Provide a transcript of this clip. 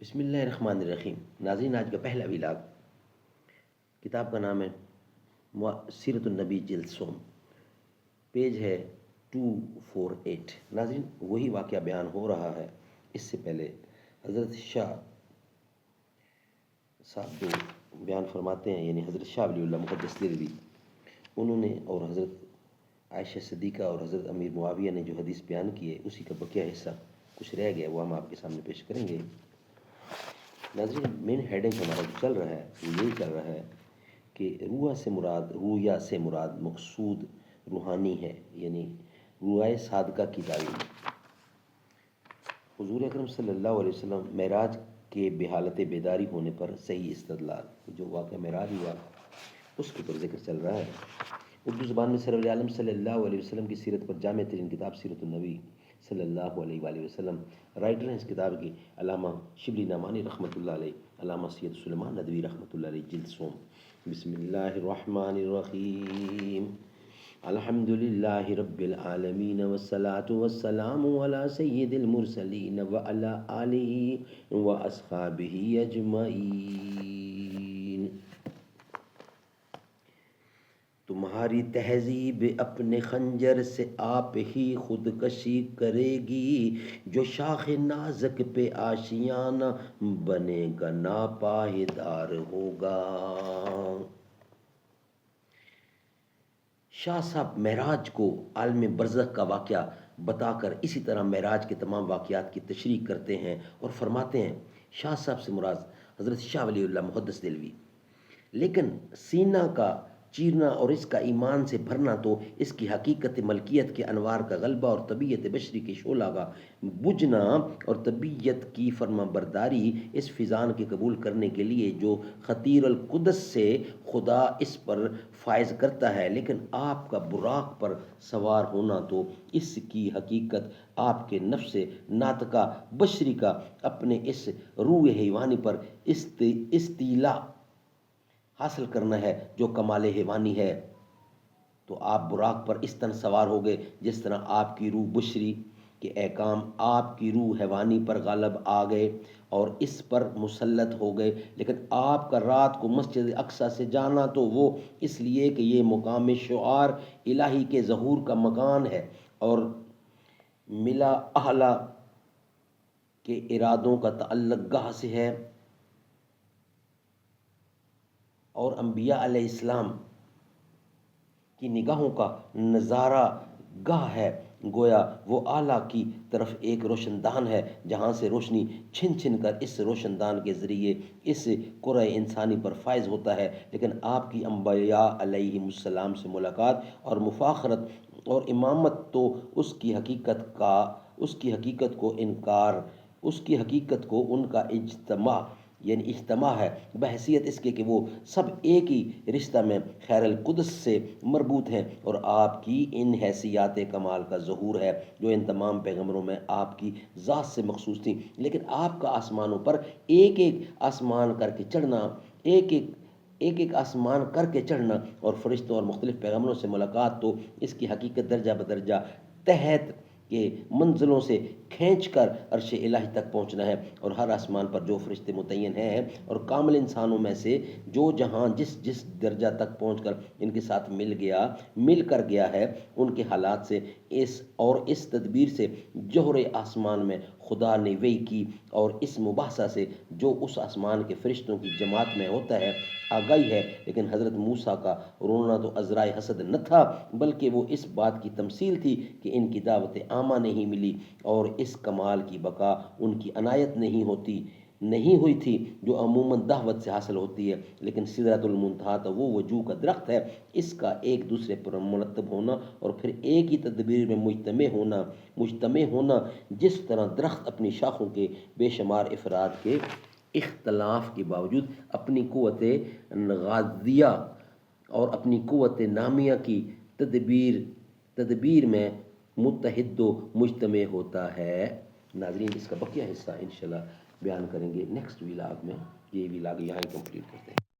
بسم اللہ الرحمن الرحیم۔ ناظرین، آج کا پہلا ولاگ کتاب کا نام ہے سیرت النبی جلد سوم، پیج ہے 248۔ ناظرین، وہی واقعہ بیان ہو رہا ہے۔ اس سے پہلے حضرت شاہ صاحب جو بیان فرماتے ہیں، یعنی حضرت شاہ ولی اللہ محدث دہلوی، انہوں نے اور حضرت عائشہ صدیقہ اور حضرت امیر معاویہ نے جو حدیث بیان کی ہے، اسی کا بقیہ حصہ کچھ رہ گیا، وہ ہم آپ کے سامنے پیش کریں گے۔ ناظرین، مین ہیڈنگ ہمارا جو چل رہا ہے وہ یہی چل رہا ہے کہ رویا سے مراد مقصود روحانی ہے، یعنی روائے صادقہ کی تعلیم۔ حضور اکرم صلی اللہ علیہ وسلم معراج کے بحالت بیداری ہونے پر صحیح استدلال، جو واقعہ معراج ہوا اس کے پر ذکر چل رہا ہے۔ اردو زبان میں سرور عالم صلی اللہ علیہ وسلم کی سیرت پر جامع ترین کتاب سیرت النبی صلی اللہ علیہ وآلہ وسلم۔ رائٹر ہیں اس کتاب کی علامہ شبلی نعمانی رحمۃ اللہ علیہ، علامہ سید سلیمان ندوی رحمۃ اللہ علیہ، جلد سوم۔ بسم اللہ الرحمن الرحیم۔ الحمد للہ رب العالمین والصلاة والسلام علی سید المرسلین وعلی آلہ واصحابہ اجمعین۔ تمہاری تہذیب اپنے خنجر سے آپ ہی خودکشی کرے گی، جو شاخ نازک پہ آشیانہ بنے گا ناپائیدار ہوگا۔ شاہ صاحب معراج کو عالم برزخ کا واقعہ بتا کر اسی طرح معراج کے تمام واقعات کی تشریح کرتے ہیں اور فرماتے ہیں، شاہ صاحب سے مراد حضرت شاہ ولی اللہ محدث دہلوی۔ لیکن سینہ کا چیرنا اور اس کا ایمان سے بھرنا تو اس کی حقیقت ملکیت کے انوار کا غلبہ اور طبیعت بشری کے شعلہ کا بجھنا اور طبیعت کی فرما برداری اس فیضان کے قبول کرنے کے لیے جو خطیر القدس سے خدا اس پر فائز کرتا ہے، لیکن آپ کا براق پر سوار ہونا تو اس کی حقیقت آپ کے نفس ناطقہ بشری کا اپنے اس روح حیوانی پر استیلا حاصل کرنا ہے جو کمال حیوانی ہے۔ تو آپ براق پر اس طرح سوار ہو گئے جس طرح آپ کی روح بشری کے احکام آپ کی روح حیوانی پر غالب آ گئے اور اس پر مسلط ہو گئے۔ لیکن آپ کا رات کو مسجد اقصی سے جانا تو وہ اس لیے کہ یہ مقام شعار الہی کے ظہور کا مکان ہے اور ملا اعلیٰ کے ارادوں کا تعلق گاہ سے ہے اور انبیاء علیہ السلام کی نگاہوں کا نظارہ گاہ ہے۔ گویا وہ اعلیٰ کی طرف ایک روشن دان ہے جہاں سے روشنی چھن چھن کر اس روشن دان کے ذریعے اس کرۂ انسانی پر فائز ہوتا ہے۔ لیکن آپ کی انبیاء علیہ السلام سے ملاقات اور مفاخرت اور امامت تو اس کی حقیقت کو ان کا اجتماع ہے، بحیثیت اس کے کہ وہ سب ایک ہی رشتہ میں خیر القدس سے مربوط ہیں اور آپ کی ان حیثیات کمال کا ظہور ہے جو ان تمام پیغمبروں میں آپ کی ذات سے مخصوص تھیں۔ لیکن آپ کا آسمانوں پر ایک ایک آسمان کر کے چڑھنا اور فرشتوں اور مختلف پیغمبروں سے ملاقات تو اس کی حقیقت درجہ بدرجہ تحت کے منزلوں سے کھینچ کر عرش الہی تک پہنچنا ہے، اور ہر آسمان پر جو فرشتے متعین ہیں اور کامل انسانوں میں سے جو جہاں جس درجہ تک پہنچ کر ان کے ساتھ مل کر گیا ہے، ان کے حالات سے اس تدبیر سے جوہر آسمان میں خدا نے وحی کی اور اس مباحثہ سے جو اس آسمان کے فرشتوں کی جماعت میں ہوتا ہے آگاہی ہے۔ لیکن حضرت موسیٰ کا رونا تو عذرائے حسد نہ تھا، بلکہ وہ اس بات کی تمثیل تھی کہ ان کی دعوت عامہ نہیں ملی اور اس کمال کی بقا ان کی عنایت نہیں ہوئی تھی جو عموماً دعوت سے حاصل ہوتی ہے۔ لیکن سدرۃ المنتہا تو وہ وجوہ کا درخت ہے، اس کا ایک دوسرے پر مرتب ہونا اور پھر ایک ہی تدبیر میں مجتمع ہونا، جس طرح درخت اپنی شاخوں کے بے شمار افراد کے اختلاف کے باوجود اپنی قوت غذائیہ اور اپنی قوت نامیہ کی تدبیر میں متحد و مجتمع ہوتا ہے۔ ناظرین، اس کا بقیہ حصہ انشاءاللہ بیان کریں گے نیکسٹ ولاگ میں۔ یہ ولاگ یہاں کمپلیٹ کرتے ہیں۔